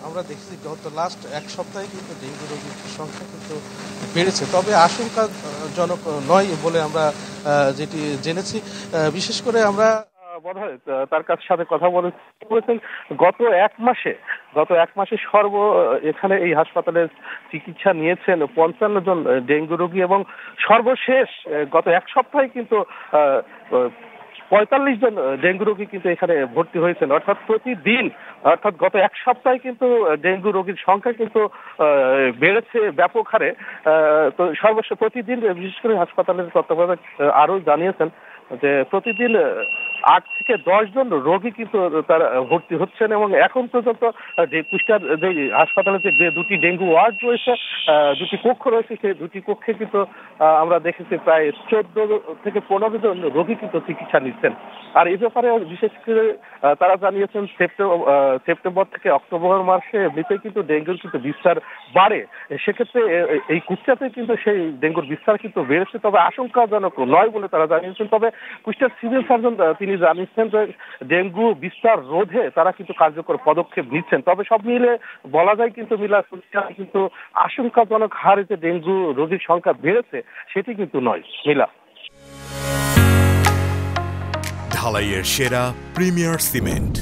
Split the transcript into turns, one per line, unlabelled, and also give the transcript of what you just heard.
আমরা দেখছি গত লাস্ট এক সপ্তাহে কিন্তু ডেঙ্গু রোগীর সংখ্যা কিন্তু বেড়েছে, তবে আশঙ্কাজনক নয় বলে আমরা যেটি জেনেছি। বিশেষ করে আমরা বোধহয় তার কাছে সাথে কথা বলেছেন গত এক মাসে এখানে এই হাসপাতালে চিকিৎসা নিয়েছেন ৫৫ জন ডেঙ্গু রোগী, এবং সর্বশেষ গত এক সপ্তাহে কিন্তু ৪৫ জন ডেঙ্গু রোগী কিন্তু এখানে ভর্তি হয়েছেন। অর্থাৎ গত এক সপ্তাহে কিন্তু ডেঙ্গু রোগীর সংখ্যা কিন্তু বেড়েছে ব্যাপক হারে। তো সর্বশেষ প্রতিদিন, বিশেষ করে হাসপাতালের তত্ত্বাবধায়ক আরো জানিয়েছেন যে প্রতিদিন ৮ থেকে ১০ জন রোগী কিন্তু তারা ভর্তি হচ্ছেন, এবং এখন পর্যন্ত যে কুষ্টিয়ার যে হাসপাতালে যে দুটি ডেঙ্গু ওয়ার্ড রয়েছে, দুটি কক্ষ রয়েছে, সেই দুটি কক্ষে কিন্তু আমরা দেখেছি প্রায় ১৪ থেকে ১৫ জন রোগী কিন্তু চিকিৎসা নিচ্ছেন। আর এই ব্যাপারে বিশেষ করে তারা জানিয়েছেন সেপ্টেম্বর থেকে অক্টোবর মাসে এমনিতেই কিন্তু ডেঙ্গুর কিন্তু বিস্তার বাড়ে, সেক্ষেত্রে এই কুষ্টিয়াতে কিন্তু সেই ডেঙ্গুর বিস্তার কিন্তু বেড়েছে, তবে আশঙ্কাজনক নয় বলে তারা জানিয়েছেন। তবে কুষ্টিয়ার সিভিল সার্জন তিনি জানিয়েছেন যে ডেঙ্গু বিস্তার রোধে তারা কিন্তু কার্যকর পদক্ষেপ নিচ্ছেন। তবে সব মিলে বলা যায় কিন্তু কুষ্টিয়া কিন্তু আশঙ্কাজনক হারে যে ডেঙ্গু রোগীর সংখ্যা বেড়েছে সেটি কিন্তু নয়।
ঢালাইয়ের সেরা প্রিমিয়ার সিমেন্ট।